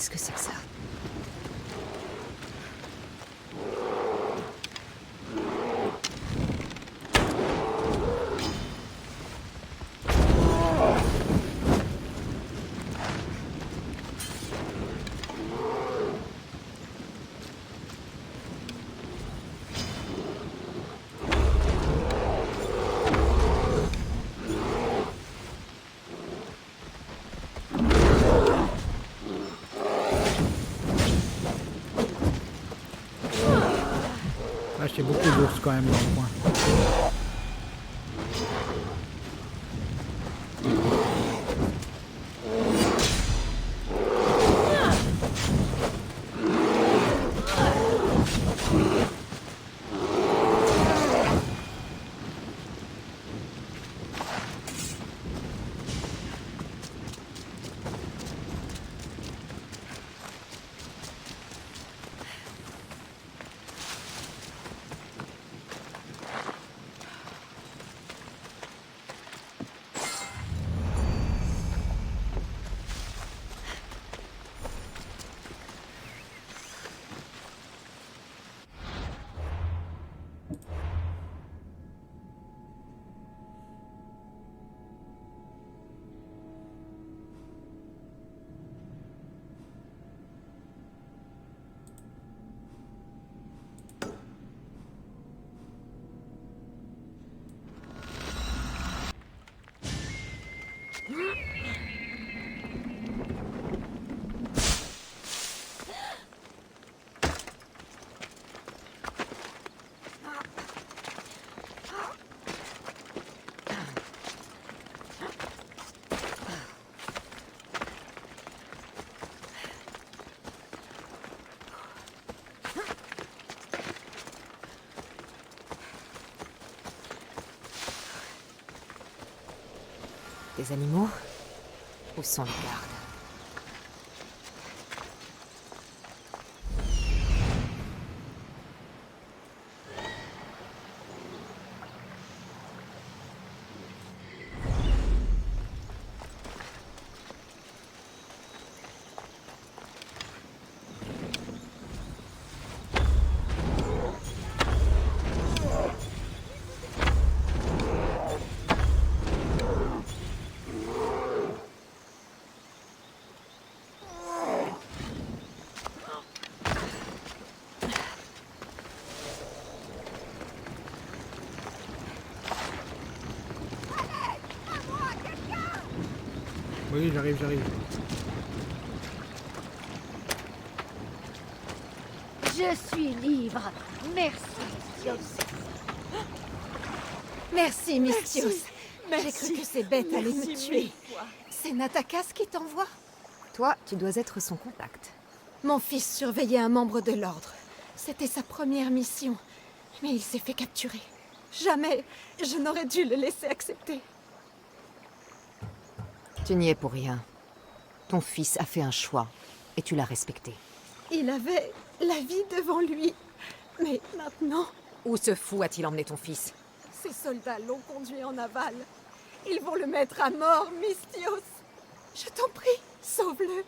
Qu'est-ce que c'est que ça? Là, j'ai beaucoup d'ours quand même dans le coin. Des animaux? Où sont les gardes? Oui, j'arrive. Je suis libre. Merci, Mystios. Merci, Mystios. Merci. J'ai cru que ces bêtes allaient me Merci tuer. mille fois. C'est Natakas qui t'envoie? Toi, tu dois être son contact. Mon fils surveillait un membre de l'ordre. C'était sa première mission. Mais il s'est fait capturer. Jamais je n'aurais dû le laisser accepter. Tu n'y es pour rien. Ton fils a fait un choix, et tu l'as respecté. Il avait la vie devant lui. Mais maintenant, Où ce fou a-t-il emmené ton fils? ces soldats l'ont conduit en aval. Ils vont le mettre à mort, Mystios. Je t'en prie, sauve-le.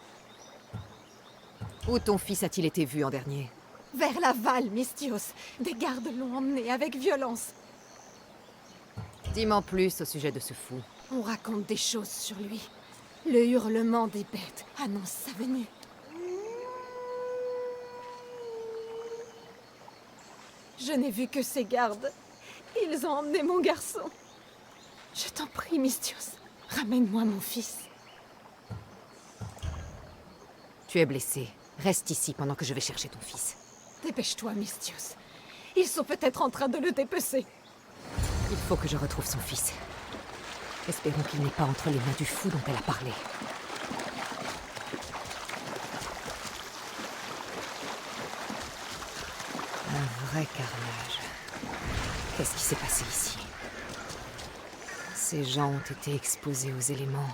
Où ton fils a-t-il été vu en dernier? Vers l'aval, Mystios. Des gardes l'ont emmené avec violence. Dis-moi plus au sujet de ce fou. On raconte des choses sur lui. Le hurlement des bêtes annonce sa venue. Je n'ai vu que ces gardes. Ils ont emmené mon garçon. Je t'en prie, Mystios. Ramène-moi mon fils. Tu es blessé. Reste ici pendant que je vais chercher ton fils. Dépêche-toi, Mystios. Ils sont peut-être en train de le dépecer. Il faut que je retrouve son fils. Espérons qu'il n'est pas entre les mains du fou dont elle a parlé. Un vrai carnage. Qu'est-ce qui s'est passé ici? Ces gens ont été exposés aux éléments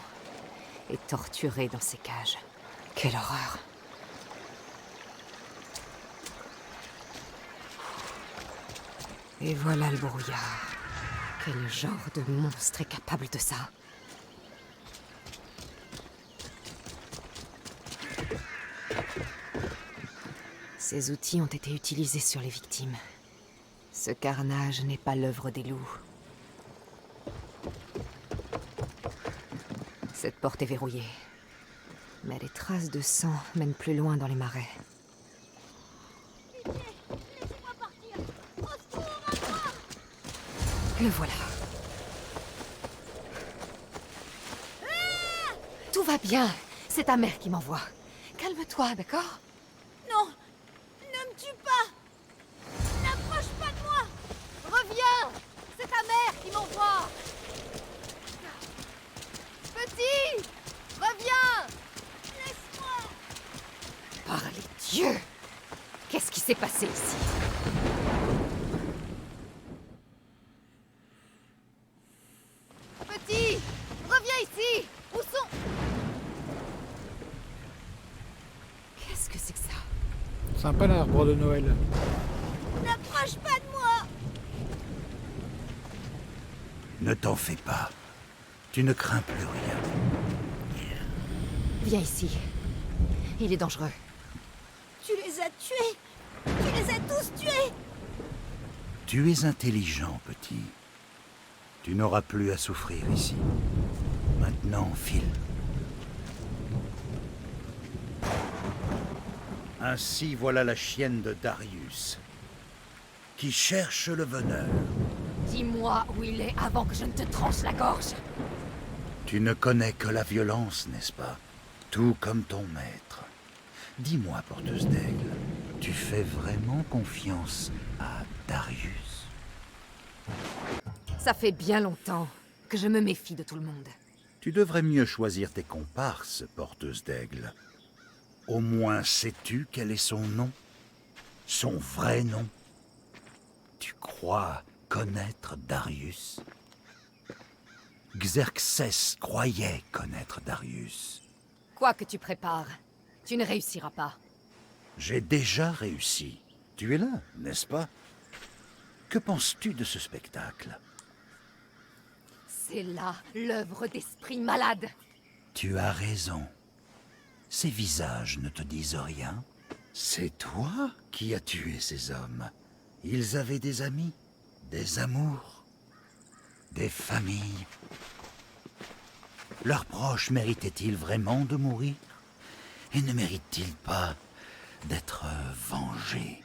et torturés dans ces cages. Quelle horreur! Et voilà le brouillard. Quel genre de monstre est capable de ça? Ces outils ont été utilisés sur les victimes. Ce carnage n'est pas l'œuvre des loups. Cette porte est verrouillée. Mais les traces de sang mènent plus loin dans les marais. Laissez-moi partir. Au secours, à moi. Le voilà. Tout va bien. C'est ta mère qui m'envoie. Calme-toi, d'accord? Non, ne me tue pas. N'approche pas de moi. Reviens. C'est ta mère qui m'envoie. Petit, reviens. Laisse-moi. Par les dieux! Qu'est-ce qui s'est passé ici? Petit, reviens ici. Où sont... Qu'est-ce que c'est que ça? Sympa l'arbre de Noël. N'approche pas de moi. Ne t'en fais pas. Tu ne crains plus rien. Viens ici. Il est dangereux. Tu les as tués. Tu les as tous tués. Tu es intelligent, petit. Tu n'auras plus à souffrir ici. Maintenant, file. Ainsi voilà la chienne de Darius, qui cherche le veneur. Dis-moi où il est avant que je ne te tranche la gorge. Tu ne connais que la violence, n'est-ce pas? Tout comme ton maître. Dis-moi, porteuse d'aigle, tu fais vraiment confiance à Darius? Ça fait bien longtemps que je me méfie de tout le monde. Tu devrais mieux choisir tes comparses, porteuse d'aigle. Au moins sais-tu quel est son nom? Son vrai nom? Tu crois connaître Darius? Xerxès croyait connaître Darius. Quoi que tu prépares, tu ne réussiras pas. J'ai déjà réussi. Tu es là, n'est-ce pas? Que penses-tu de ce spectacle? C'est là l'œuvre d'esprits malades. Tu as raison. Ces visages ne te disent rien. C'est toi qui as tué ces hommes. Ils avaient des amis, des amours, des familles. Leurs proches méritaient-ils vraiment de mourir? Et ne méritent-ils pas d'être vengés?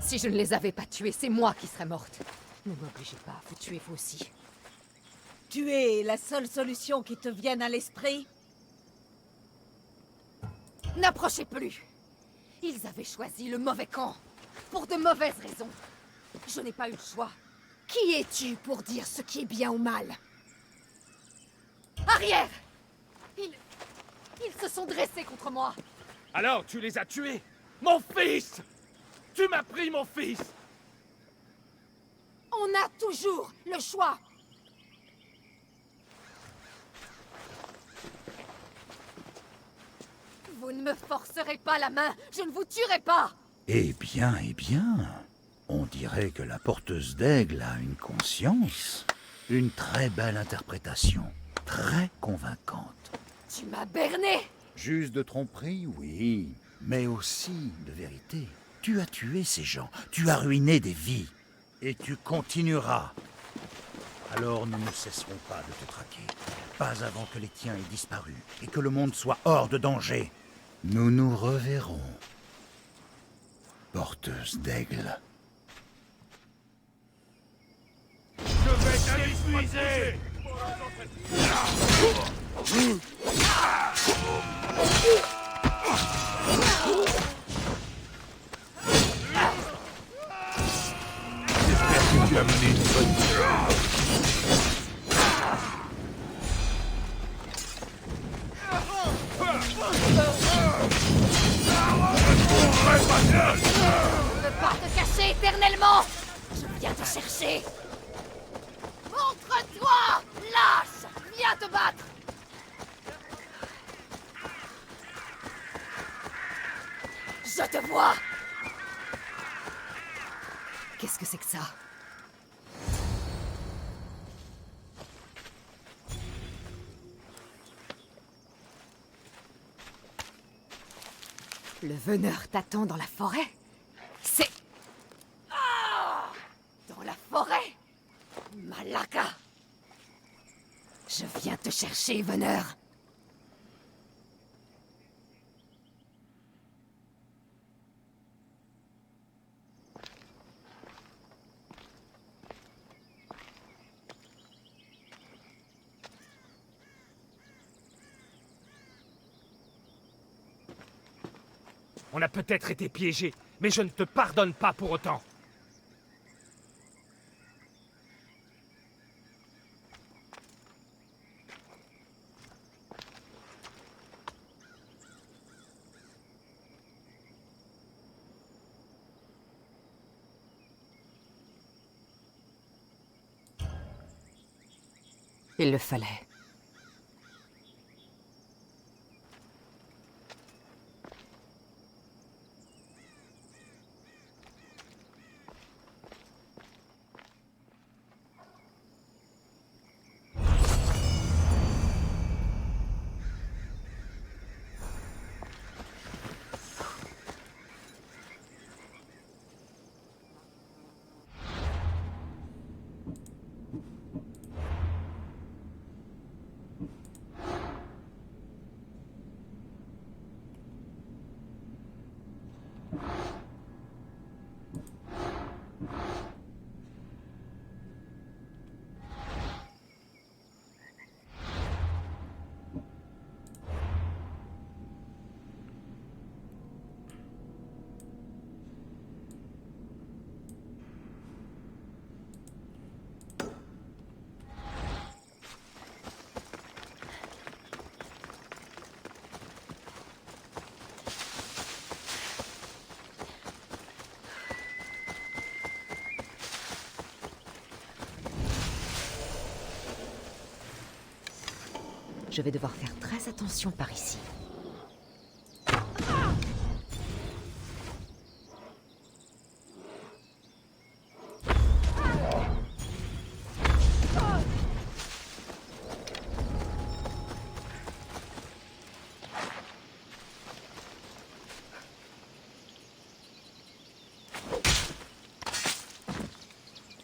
Si je ne les avais pas tués, c'est moi qui serais morte. Ne m'obligez pas à vous tuer vous aussi. Tuer est la seule solution qui te vienne à l'esprit? N'approchez plus! Ils avaient choisi le mauvais camp, pour de mauvaises raisons. Je n'ai pas eu le choix. Qui es-tu pour dire ce qui est bien ou mal? Arrière! Ils se sont dressés contre moi. Alors tu les as tués? Mon fils! Tu m'as pris mon fils! On a toujours le choix. Vous ne me forcerez pas la main, je ne vous tuerai pas. Eh bien, eh bien. On dirait que la porteuse d'aigle a une conscience. Une très belle interprétation. Très convaincante. Tu m'as berné. Juste de tromperie, oui. Mais aussi de vérité. Tu as tué ces gens. Tu as ruiné des vies. Et tu continueras. Alors nous ne cesserons pas de te traquer. Pas avant que les tiens aient disparu. Et que le monde soit hors de danger. Nous nous reverrons. Porteuse d'aigle. Je vais t'épuiser! J'espère que tu as mené une bonne vie. Ne veux pas te cacher éternellement. Je viens te chercher. Montre-toi, lâche. Viens te battre. Je te vois. Qu'est-ce que c'est que ça? Le veneur t'attend dans la forêt. C'est... Ah! Dans la forêt, Malaka. Je viens te chercher, veneur. On a peut-être été piégés, mais je ne te pardonne pas pour autant. Il le fallait. Je vais devoir faire très attention par ici.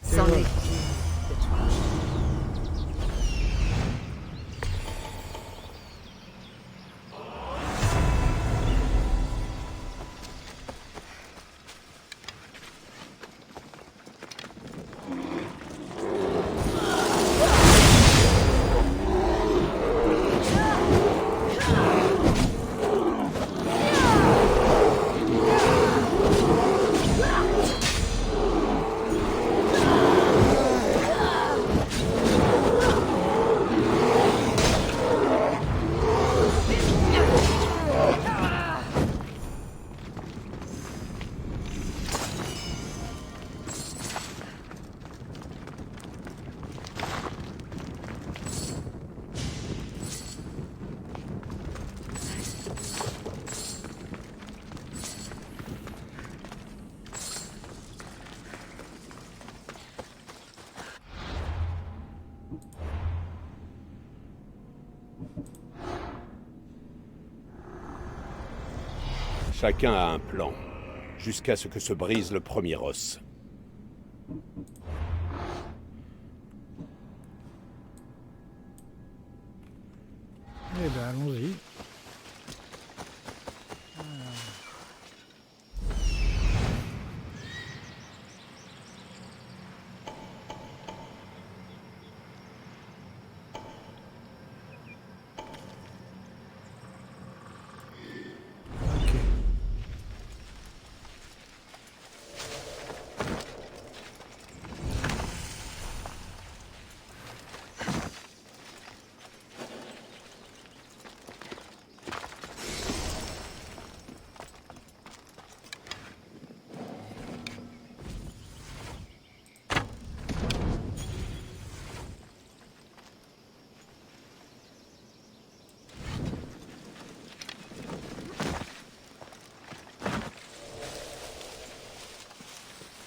C'en est. Chacun a un plan, jusqu'à ce que se brise le premier os. Eh ben, allons-y.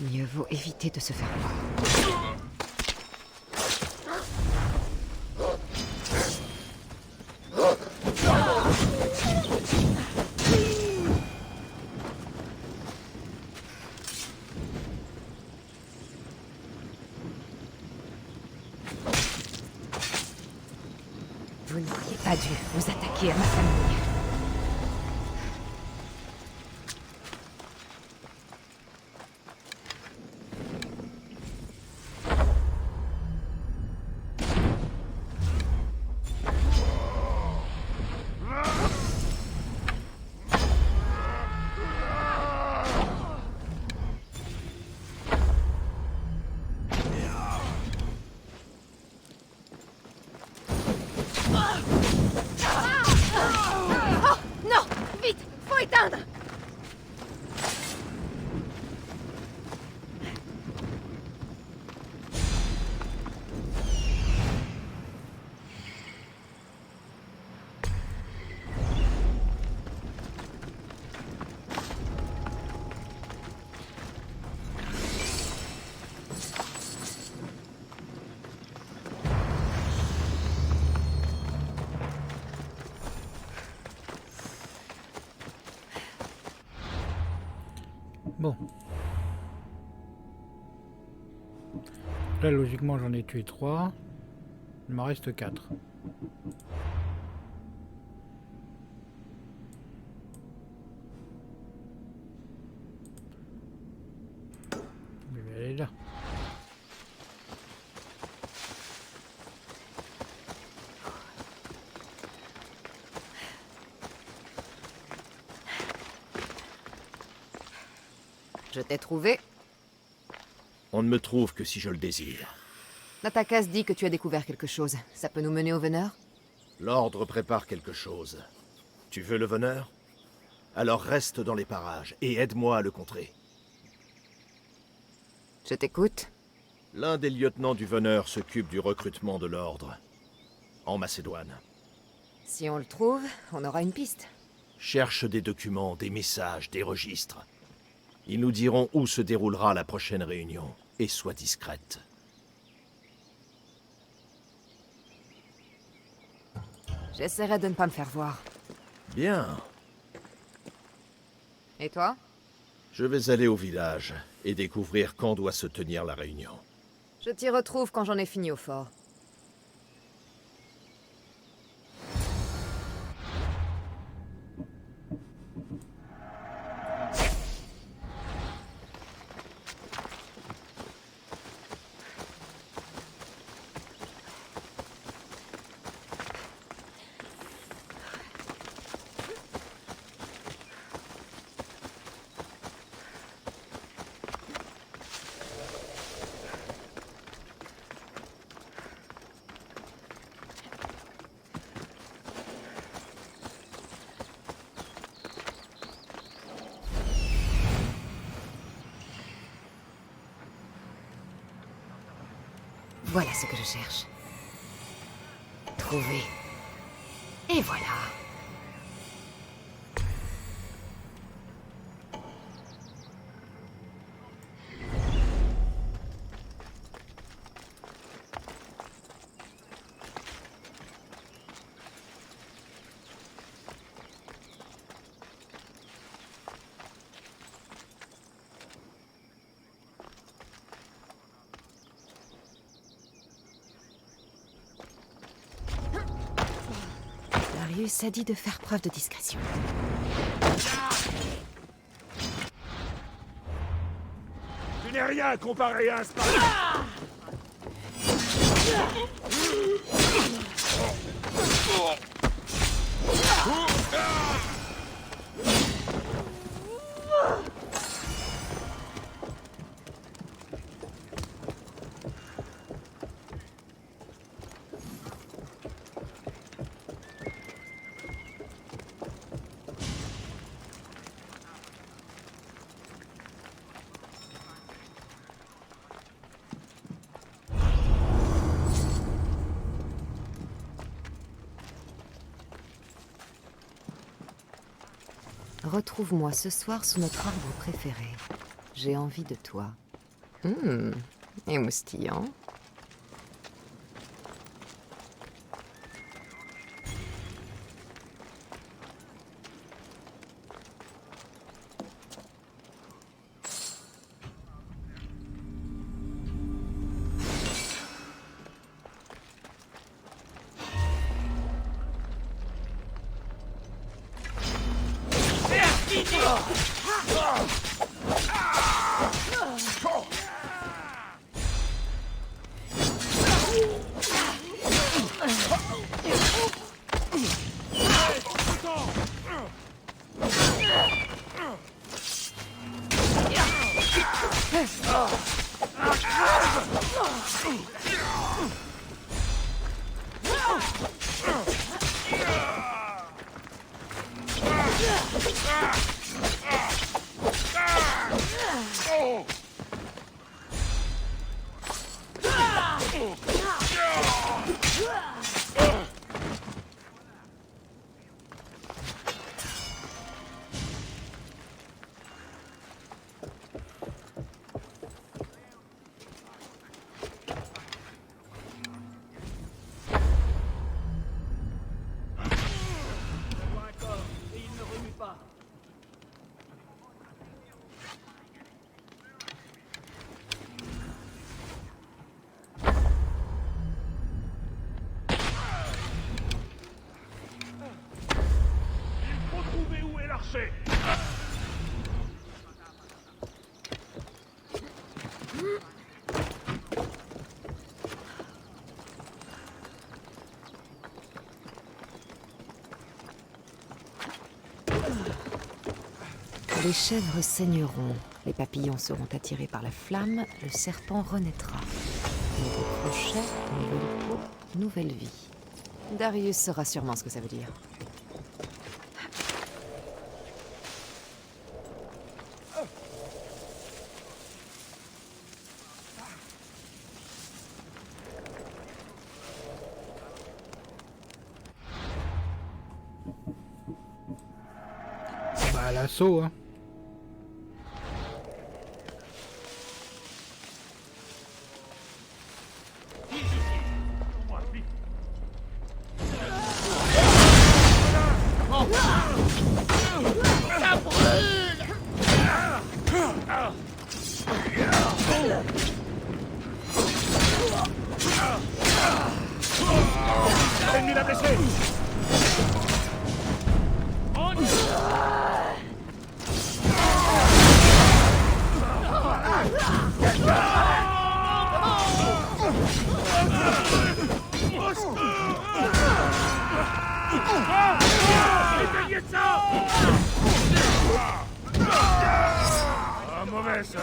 Mieux vaut éviter de se faire voir. pas dû vous attaquer à ma famille. Non! Vite! Faut éteindre! Bon. Là, logiquement, j'en ai tué 3. Il m'en reste 4. Je vais aller là. Je t'ai trouvé. On ne me trouve que si je le désire. Natakas dit que tu as découvert quelque chose. Ça peut nous mener au Veneur? L'Ordre prépare quelque chose. Tu veux le Veneur? Alors reste dans les parages et aide-moi à le contrer. Je t'écoute. L'un des lieutenants du Veneur s'occupe du recrutement de l'Ordre. En Macédoine. Si on le trouve, on aura une piste. Cherche des documents, des messages, des registres. Ils nous diront où se déroulera la prochaine réunion. Et sois discrète. J'essaierai de ne pas me faire voir. Bien. Et toi? Je vais aller au village et découvrir quand doit se tenir la réunion. Je t'y retrouve quand j'en ai fini au fort. Voilà ce que je cherche. Trouver. Et voilà. Darius a dit de faire preuve de discrétion. Tu n'es rien comparé à un Spartan. Retrouve-moi ce soir sous notre arbre préféré. J'ai envie de toi. Émoustillant. Les chèvres saigneront, les papillons seront attirés par la flamme, le serpent renaîtra. Nouveau crochet, nouvelle peau, nouvelle vie. Darius saura sûrement ce que ça veut dire. Bah, l'assaut, hein. L'ennemi l'a blessé. Ah, mauvais ça.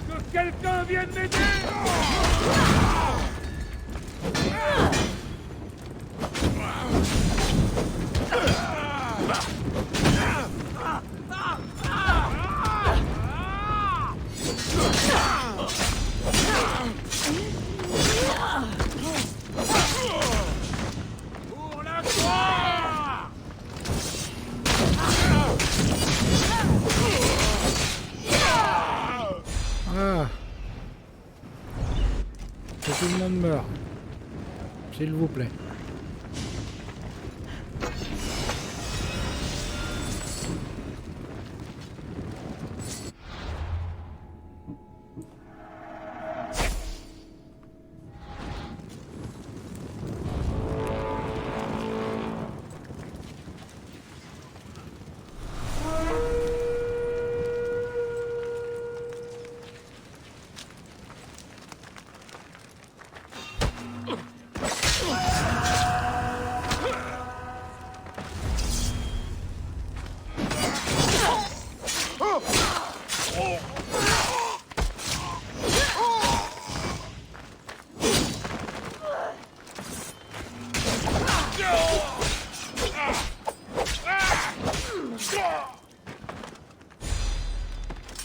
Que quelqu'un vienne m'aider. Pour la gloire. Ah. Que tout le monde meurt. S'il vous plaît.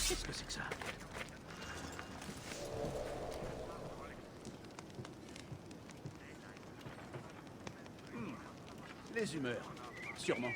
Qu'est-ce que c'est que ça? Les humeurs, sûrement.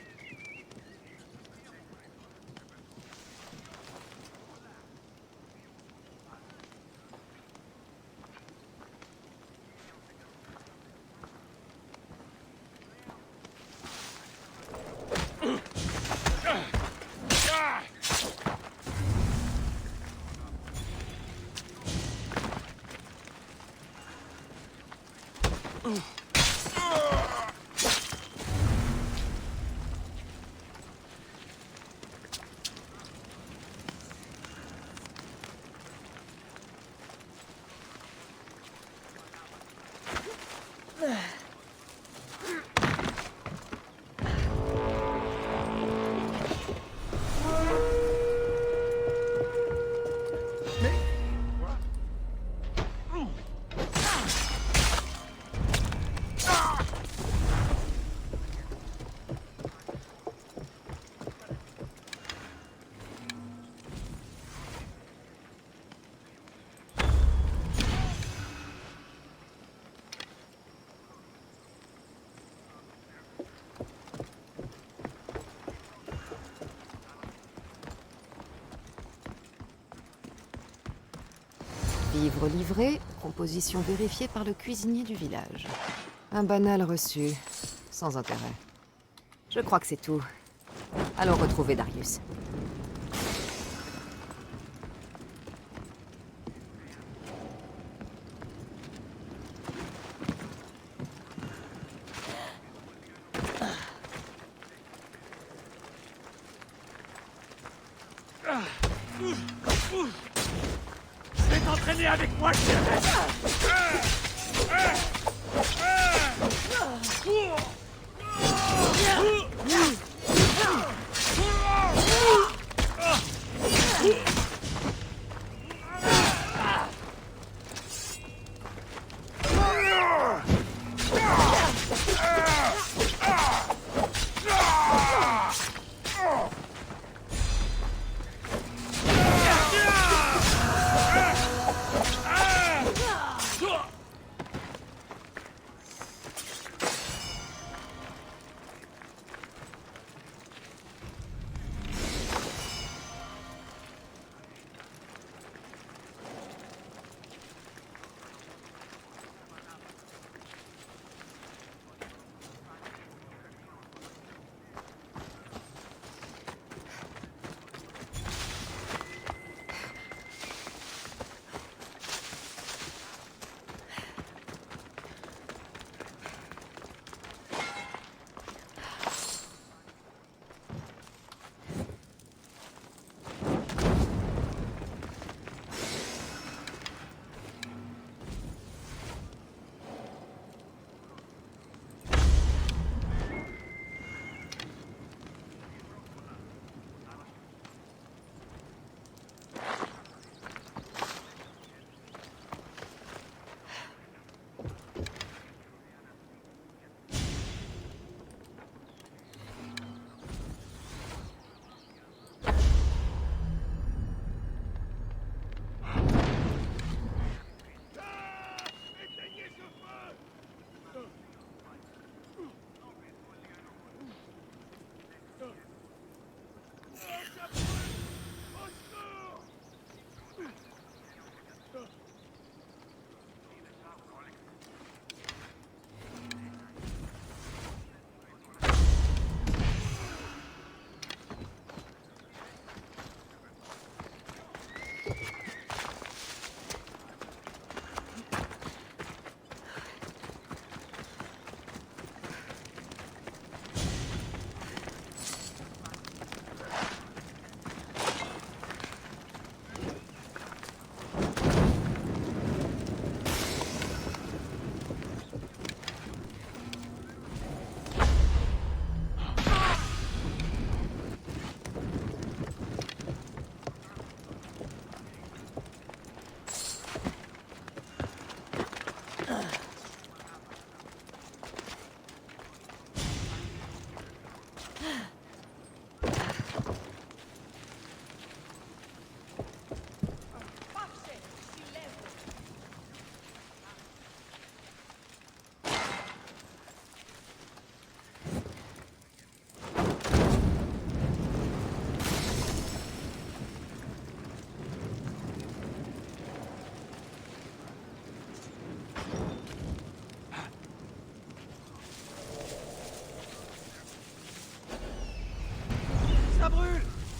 Vivre livré, composition vérifiée par le cuisinier du village. Un banal reçu, sans intérêt. Je crois que c'est tout. Allons retrouver Darius. Je vais t'entraîner avec moi, Sheriff.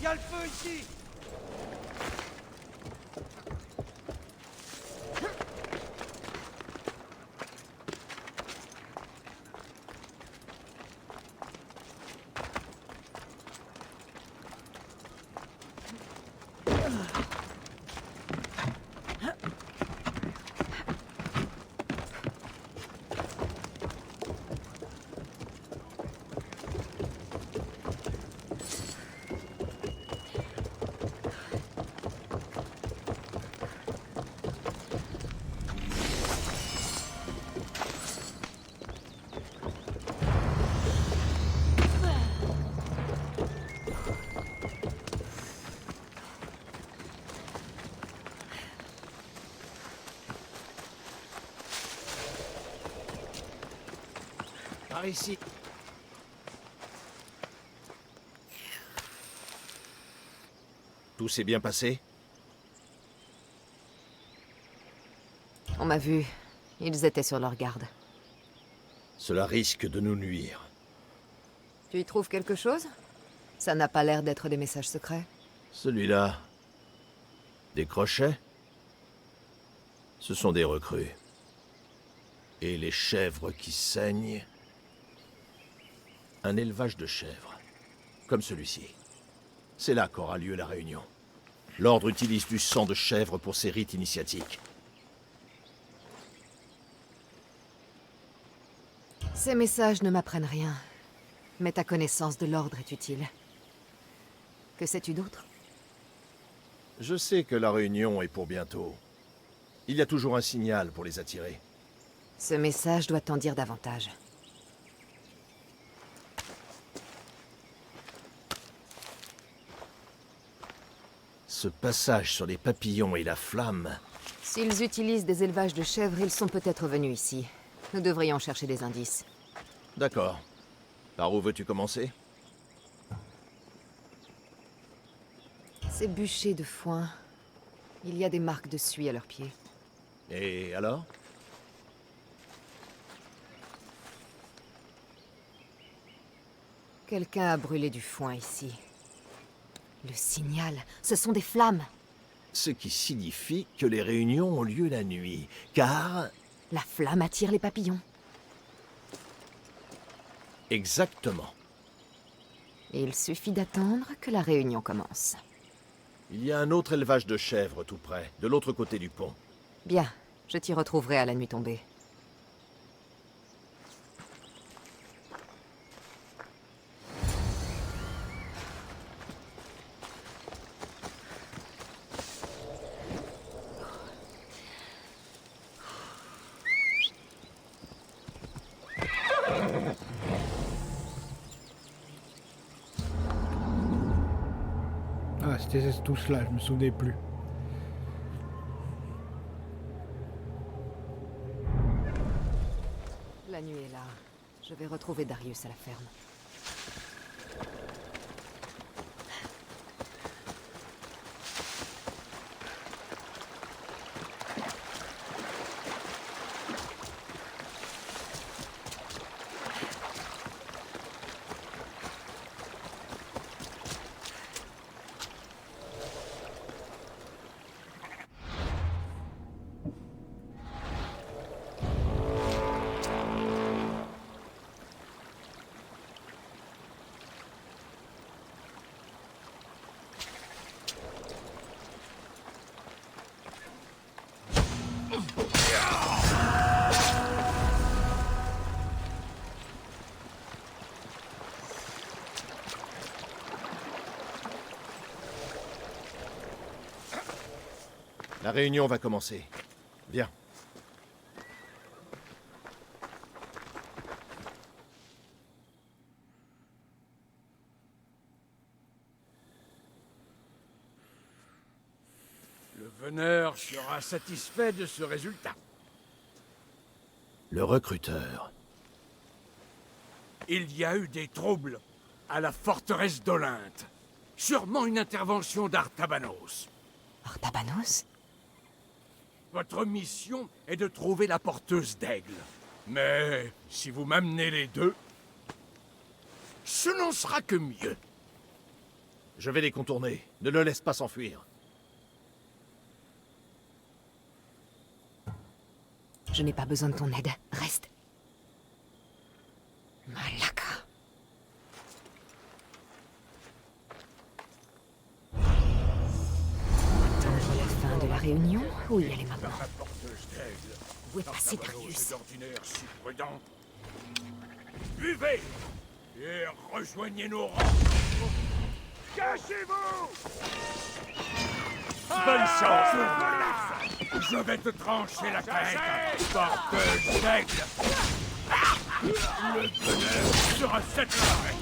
Il y a le feu ici! Par ici. Tout s'est bien passé? On m'a vu. Ils étaient sur leur garde. Cela risque de nous nuire. Tu y trouves quelque chose? Ça n'a pas l'air d'être des messages secrets. Celui-là... Des crochets? Ce sont des recrues. Et les chèvres qui saignent... Un élevage de chèvres. Comme celui-ci. C'est là qu'aura lieu la réunion. L'Ordre utilise du sang de chèvre pour ses rites initiatiques. Ces messages ne m'apprennent rien. Mais ta connaissance de l'Ordre est utile. Que sais-tu d'autre? Je sais que la réunion est pour bientôt. Il y a toujours un signal pour les attirer. Ce message doit t'en dire davantage. Ce passage sur les papillons et la flamme... S'ils utilisent des élevages de chèvres, ils sont peut-être venus ici. Nous devrions chercher des indices. D'accord. Par où veux-tu commencer? Ces bûchers de foin... Il y a des marques de suie à leurs pieds. Et alors? Quelqu'un a brûlé du foin ici. Le signal, ce sont des flammes. Ce qui signifie que les réunions ont lieu la nuit, car... La flamme attire les papillons. Exactement. Il suffit d'attendre que la réunion commence. Il y a un autre élevage de chèvres tout près, de l'autre côté du pont. Bien, je t'y retrouverai à la nuit tombée. Ah, c'était cette touche-là, je me souvenais plus. La nuit est là. Je vais retrouver Darius à la ferme. La réunion va commencer. Viens. Le veneur sera satisfait de ce résultat. Le recruteur. Il y a eu des troubles à la forteresse d'Olynte. Sûrement une intervention d'Artabanos. Artabanos? Votre mission est de trouver la porteuse d'aigle. Mais si vous m'amenez les deux, ce n'en sera que mieux. Je vais les contourner. Ne le laisse pas s'enfuir. Je n'ai pas besoin de ton aide. Reste. Malaka. Attendre la fin de la réunion ou y aller maintenant? La porteuse d'aigle. Où est passé Artabanos Darius? est d'ordinaire si prudent. Buvez et rejoignez nos rangs. Cachez-vous! Bonne chance! Je vais te trancher la tête, porteuse d'aigle! Le bonheur sera satisfait!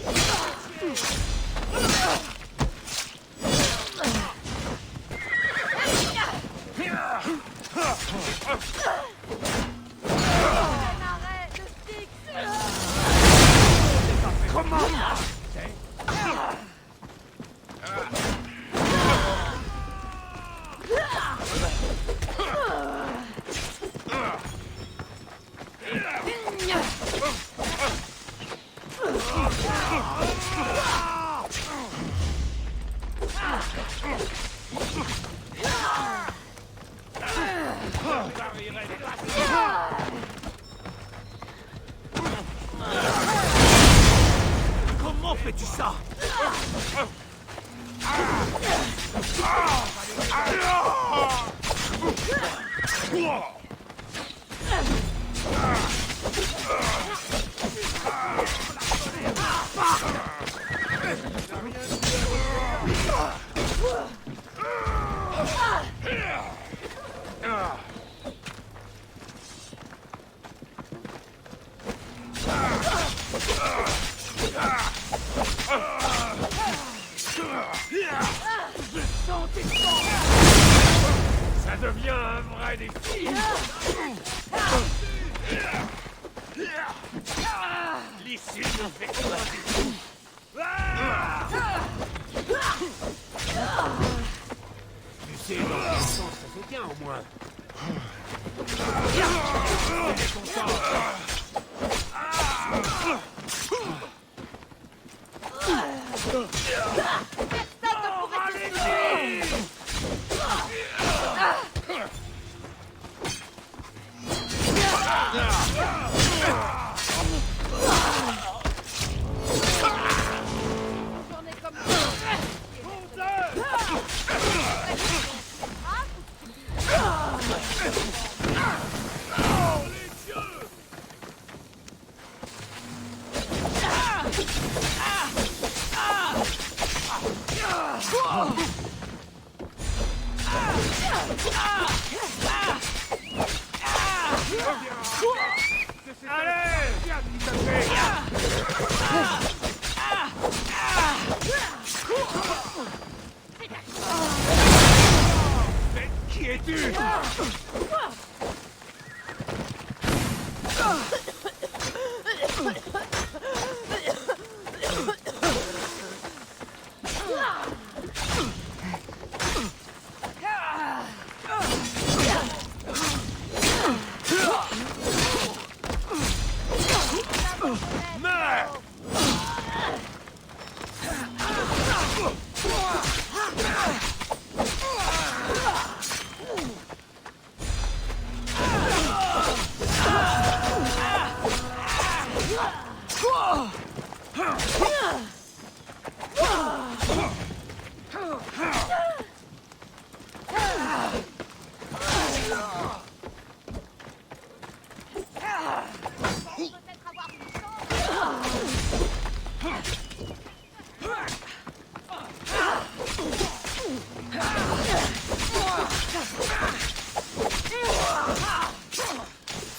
Arrête, le stick! fais-tu ça? Ça devient un vrai défi. L'issue me fait tout. Tu sais, dans quel sens ça se tient au moins. Qui es-tu?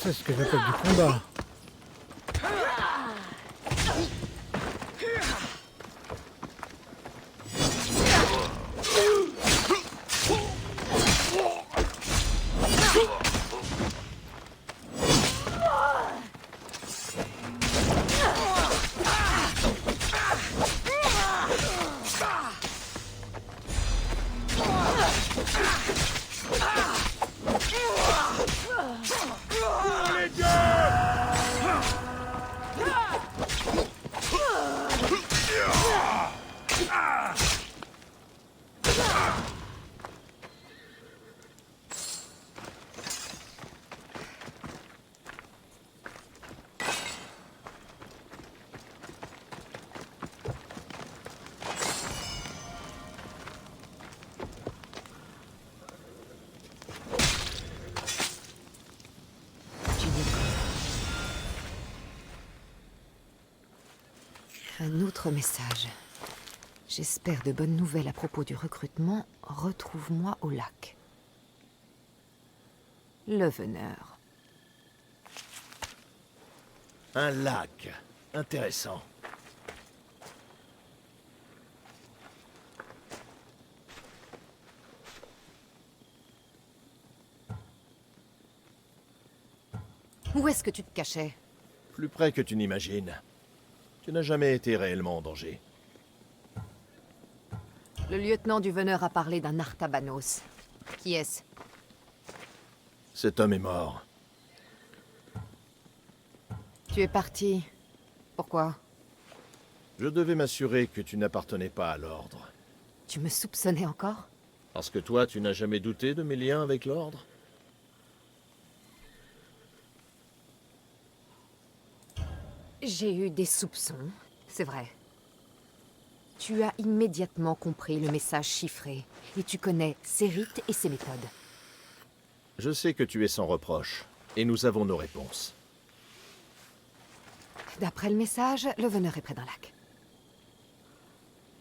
C'est ce que j'appelle du combat. Un autre message. J'espère de bonnes nouvelles à propos du recrutement. Retrouve-moi au lac. Le veneur. Un lac. Intéressant. Où est-ce que tu te cachais? Plus près que tu n'imagines. Tu n'as jamais été réellement en danger. Le lieutenant du veneur a parlé d'un Artabanos. Qui est-ce? Cet homme est mort. Tu es parti. Pourquoi? Je devais m'assurer que tu n'appartenais pas à l'Ordre. Tu me soupçonnais encore? Parce que toi, tu n'as jamais douté de mes liens avec l'Ordre? J'ai eu des soupçons, c'est vrai. Tu as immédiatement compris le message chiffré, et tu connais ses rites et ses méthodes. Je sais que tu es sans reproche, et nous avons nos réponses. D'après le message, le veneur est près d'un lac.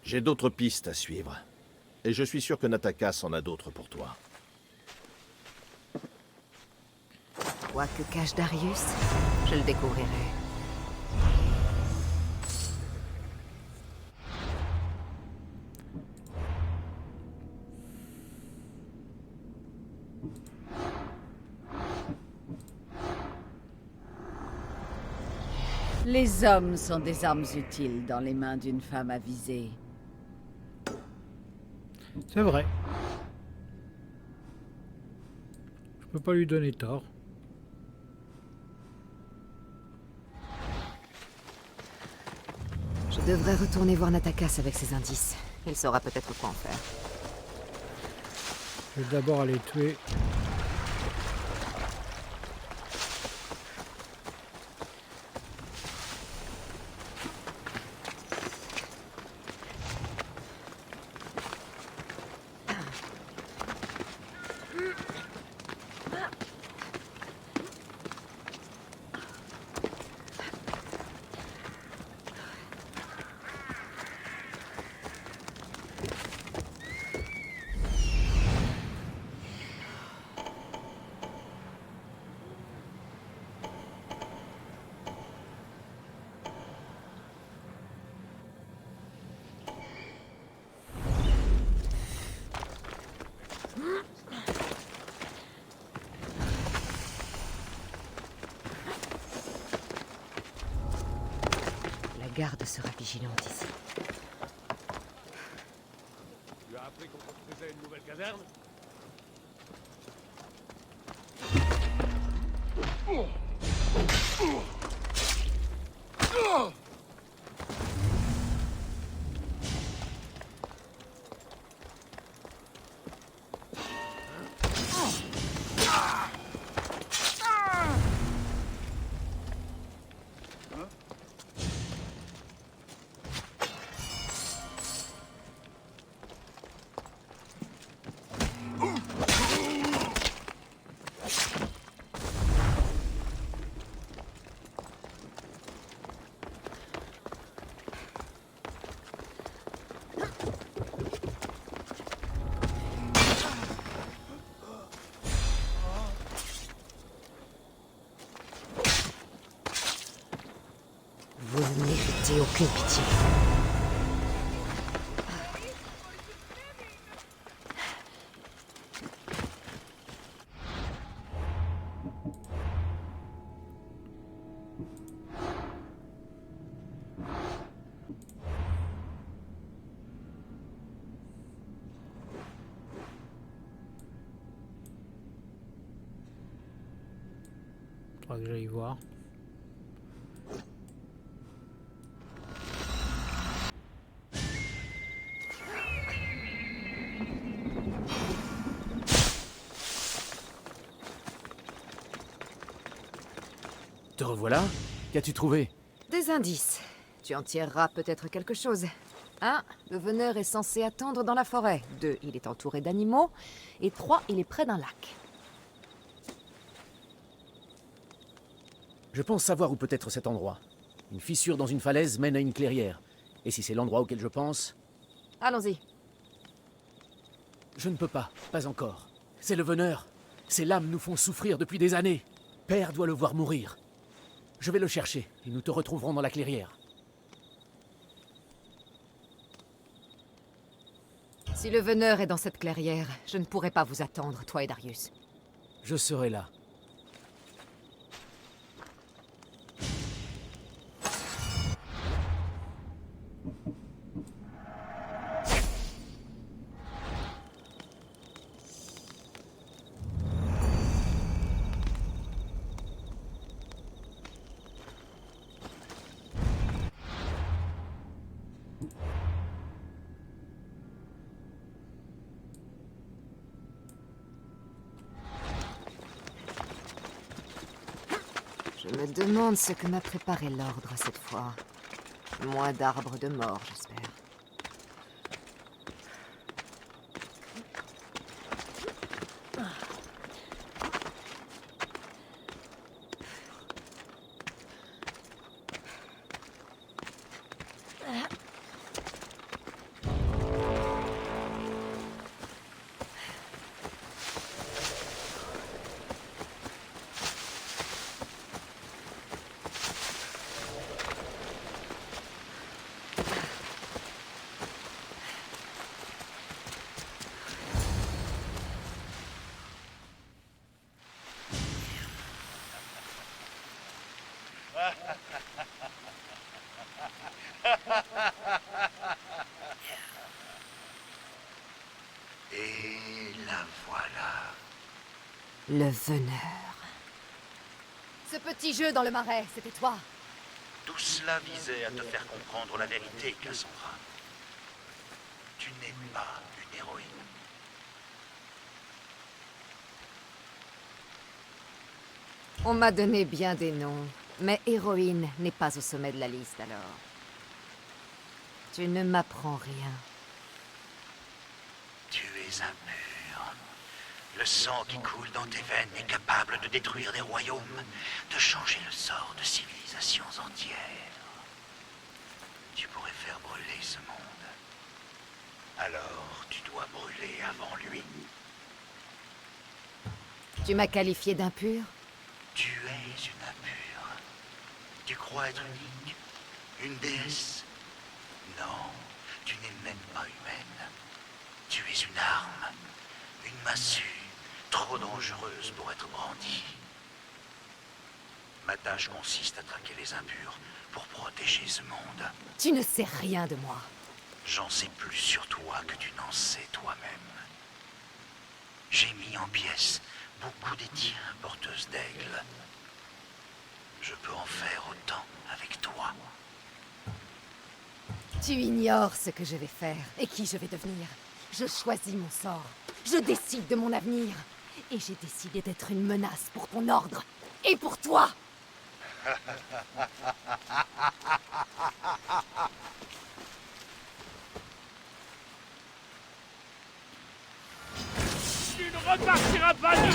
J'ai d'autres pistes à suivre, et je suis sûr que Natakas en a d'autres pour toi. Quoi que cache Darius, je le découvrirai. Les hommes sont des armes utiles dans les mains d'une femme avisée. C'est vrai. Je peux pas lui donner tort. Je devrais retourner voir Natakas avec ses indices. Il saura peut-être quoi en faire. Je vais d'abord aller tuer. La garde sera vigilante ici. Tu as appris qu'on construisait une nouvelle caserne? Vous ne méritez aucune pitié. Faudra que j'aille voir. Te revoilà? Qu'as-tu trouvé? Des indices. Tu en tireras peut-être quelque chose. 1. Le veneur est censé attendre dans la forêt. 2. Il est entouré d'animaux. Et 3. Il est près d'un lac. Je pense savoir où peut être cet endroit. Une fissure dans une falaise mène à une clairière. Et si c'est l'endroit auquel je pense, Allons-y. je ne peux pas encore. C'est le veneur. Ces lames nous font souffrir depuis des années. Père doit le voir mourir. Je vais le chercher, et nous te retrouverons dans la clairière. Si le veneur est dans cette clairière, je ne pourrai pas vous attendre, toi et Darius. Je serai là. Je me demande ce que m'a préparé l'ordre cette fois. Moins d'arbres de mort, j'espère. Le veneur. Ce petit jeu dans le marais, c'était toi. Tout cela visait à te faire comprendre la vérité, Cassandra. Tu n'es pas une héroïne. On m'a donné bien des noms, mais héroïne n'est pas au sommet de la liste alors. Tu ne m'apprends rien. Tu es impur. Le sang qui coule dans tes veines est capable de détruire des royaumes, de changer le sort de civilisations entières. Tu pourrais faire brûler ce monde. Alors, tu dois brûler avant lui. Tu m'as qualifié d'impur? Tu es une impure. Tu crois être unique? Une déesse? Non, tu n'es même pas humaine. Tu es une arme, une massue, trop dangereuse pour être brandie. Ma tâche consiste à traquer les impurs pour protéger ce monde. Tu ne sais rien de moi. J'en sais plus sur toi que tu n'en sais toi-même. J'ai mis en pièces beaucoup des tiens porteuses d'aigles. Je peux en faire autant avec toi. Tu ignores ce que je vais faire et qui je vais devenir. Je choisis mon sort. Je décide de mon avenir. Et j'ai décidé d'être une menace pour ton ordre. Et pour toi! Tu ne repartiras pas de...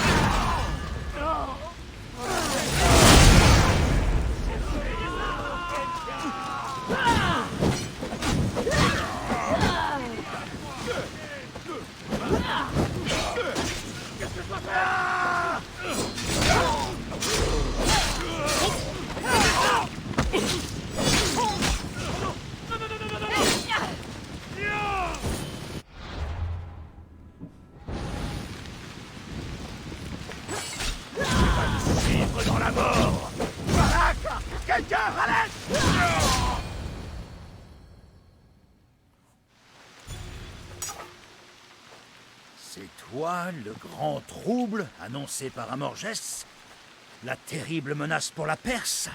Vivre dans la mort. Quelqu'un, à l'aide! C'est toi, le grand trouble annoncé par Amorgès? La terrible menace pour la Perse?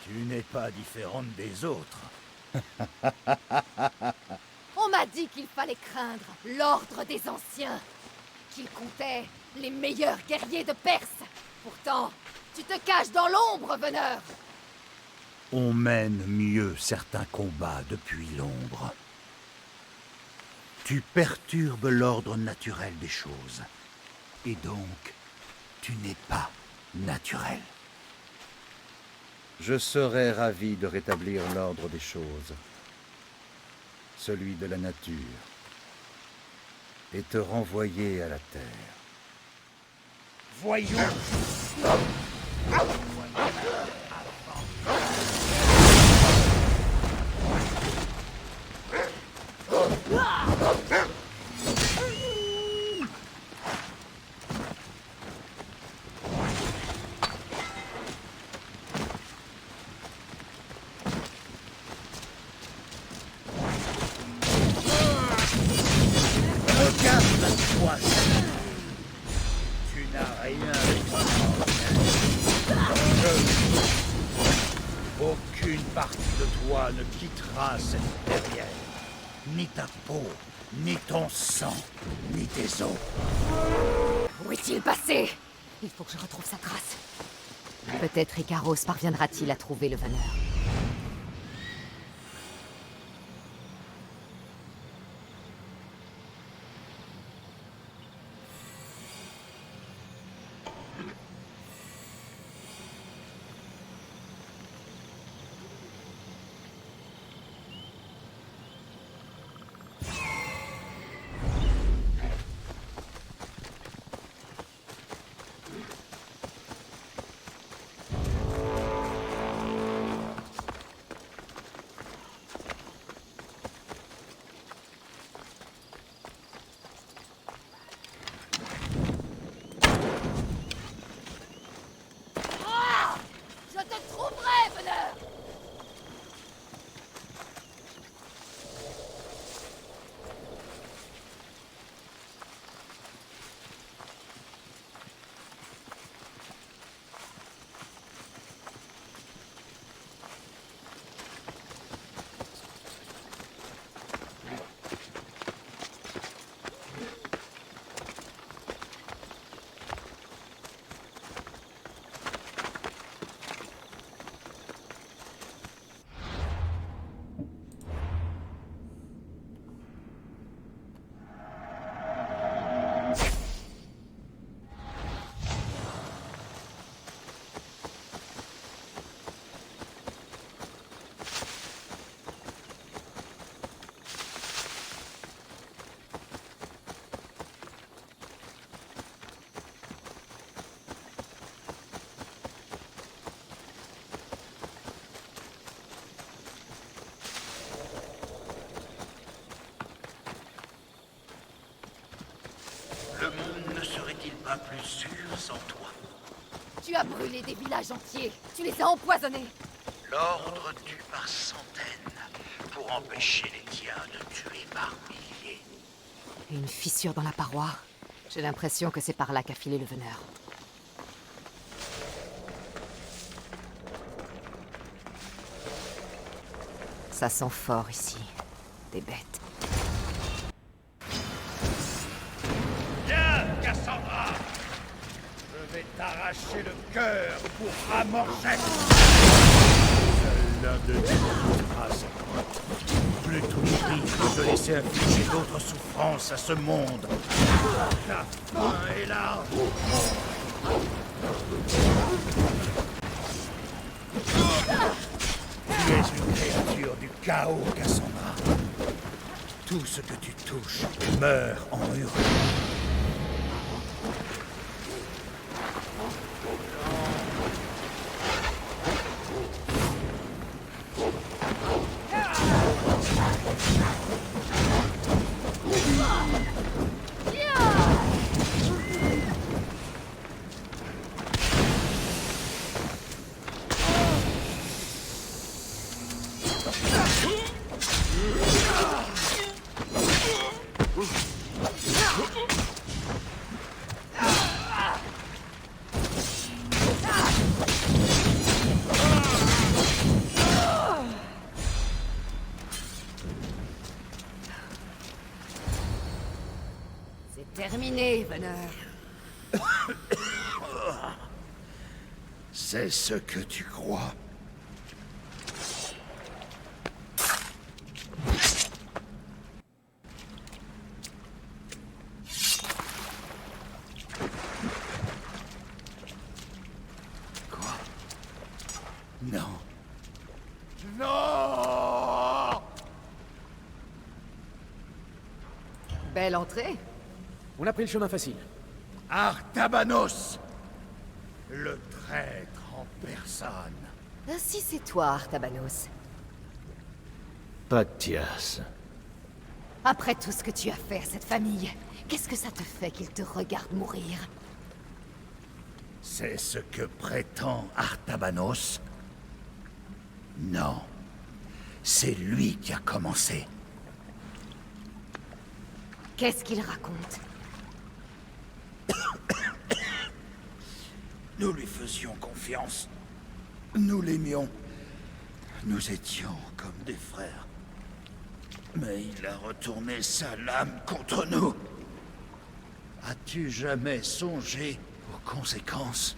Tu n'es pas différente des autres. On m'a dit qu'il fallait craindre l'ordre des anciens, qu'il comptait les meilleurs guerriers de Perse. Pourtant, tu te caches dans l'ombre, veneur. On mène mieux certains combats depuis l'ombre. Tu perturbes l'ordre naturel des choses. Et donc, tu n'es pas naturel. Je serais ravi de rétablir l'ordre des choses, celui de la nature, et te renvoyer à la terre. Voyons. Regarde-toi. Tu n'as rien d'extraordinaire. Aucune partie de toi ne quittera cette terrière. Ni ta peau, ni ton sang, ni tes os. Où est-il passé? Il faut que je retrouve sa trace. Peut-être Ikaros parviendra-t-il à trouver le veneur. sûr sans toi. Tu as brûlé des villages entiers. Tu les as empoisonnés. L'ordre tue par centaines pour empêcher les tiens de tuer par milliers. Une fissure dans la paroi. J'ai l'impression que c'est par là qu'a filé le veneur. Ça sent fort ici. Des bêtes. Viens, Cassandra! Je vais t'arracher le cœur pour Amorgès! Seul l'un de nous quittera cette grotte. Plus tout prie que de laisser infliger d'autres souffrances à ce monde. La fin est là! Tu es une créature du chaos, Cassandra. Tout ce que tu touches meurt en hurlant. Terminé, veneur. C'est ce que tu crois. Quoi? Non. Non! Belle entrée. On a pris le chemin facile. Artabanos! Le traître en personne. Ainsi c'est toi, Artabanos. Pathias. Après tout ce que tu as fait à cette famille, qu'est-ce que ça te fait qu'il te regarde mourir? C'est ce que prétend Artabanos? Non. C'est lui qui a commencé. Qu'est-ce qu'il raconte? Nous lui faisions confiance. Nous l'aimions. Nous étions comme des frères. Mais il a retourné sa lame contre nous. As-tu jamais songé aux conséquences?